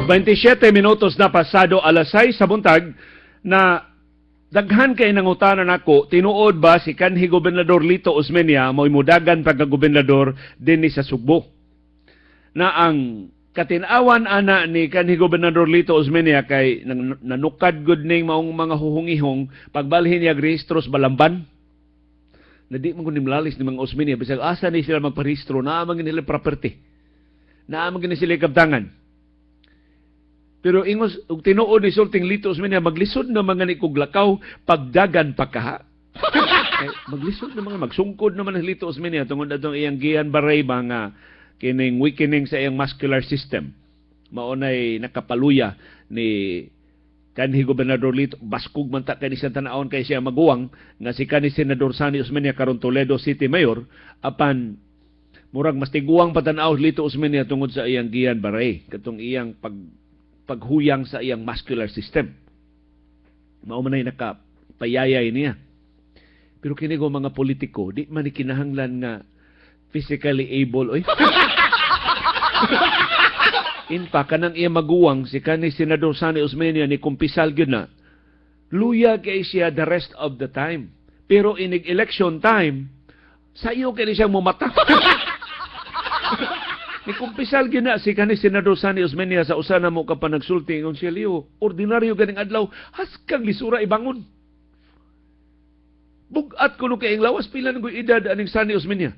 27 minutos na pasado alas 6 sa buntag na daghan kay nangutanan nako tinuod ba si kanhi Gobernador Lito Osmeña mo'y mudagan pagka-gobernador dinhi sa Sugbo. Na ang katinawan ana ni kanhi Gobernador Lito Osmeña kay nanukad gud ning maong mga huhungihong pagbalhin niya rehistros Balamban. Na di man kundi malalis ni mga Osmeña bisag asa ni sila magparehistro na man nila property. Na man sila kabtangan. Pero ingos ug tinuod ni sulting Lito Osmeña maglisod na mga ni kuglakaw pagdagan pa kaha. Maglisod na mga magsungkod naman ang Lito Osmeña tungod atong iyang Gian Baray mga kining weakening sa iyang muscular system. Maunay nakapaluya ni kanhi Gobernador Lito baskog man ta kani sa tan-awon kay siya maguwang nga si kanhi Senador Sani Osmeña karon Toledo City Mayor apan murag mas tiguang patanaw Lito Osmeña tungod sa iyang Gian Baray katong iyang paghuyang sa iyang muscular system. Mao man ay nakapayayay niya. Pero kini go mga politiko, di man kinahanglan nga physically able. Oy. In pa kanang iya maguwang si kanhi Senador Sani Osmeña ni kumpisal gyud na. Luya kay siya the rest of the time. Pero inig election time, sayo kay siya mumata. Ni kumpisal gyud na si kanhi Senador Sani Osmeña sa usa na mo ka pa nagsulti ingon siya liyo, ordinaryo ganing adlaw haskang lisura ibangon. Bugat kuno kay ang lawas pila ng edad aning Sani Osmeña.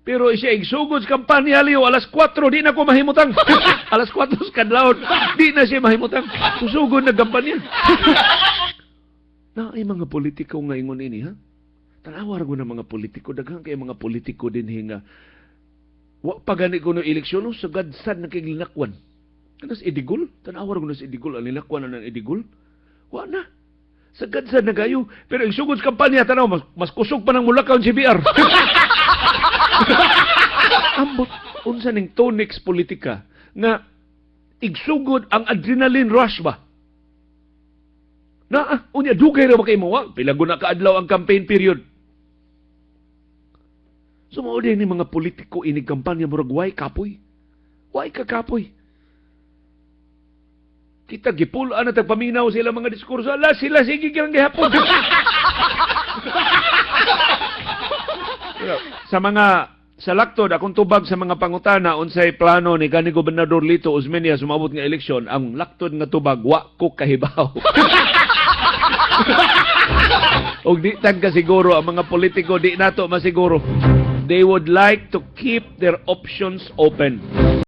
Pero siya igsugod sa kampanya liyo alas 4 di na ko mahimutang. Alas 4 sa kadlawon di na siya mahimutang. Susugod na kampanya. Na ay mga politiko nga ingon ini ha. Tanawar ko na mga politiko daghang kay mga politiko din hinga wa pagani ko no eleksyon no sagad sad na kay linakwan. Kanas idigol, tanawar ko na sa idigol ang linakwan na ng idigol. Wa na. Sagad sad na kayo. Pero ang sugod sa kampanya tanaw mas kusog pa ng Mulakaw si BR. Ambot unsa ning tonics politika nga igsugod ang adrenaline rush ba? Na unya dugay ra ba kay mo wa? Pila guna ka adlaw ang campaign period. Sumao din ni mga politiko inig kampanya murag way kapoy. Way ka kapoy. Kita gipulaan na tagpaminaw sila mga diskurso. Ala sila sige kang gihapon. sa laktod akong tubag sa mga pangutana unsay plano ni kanhi Gobernador Lito Osmeña sumabot nga eleksyon, ang laktod nga tubag wa ko kahibaw. Og di tag ka siguro ang mga politiko di nato masiguro. They would like to keep their options open.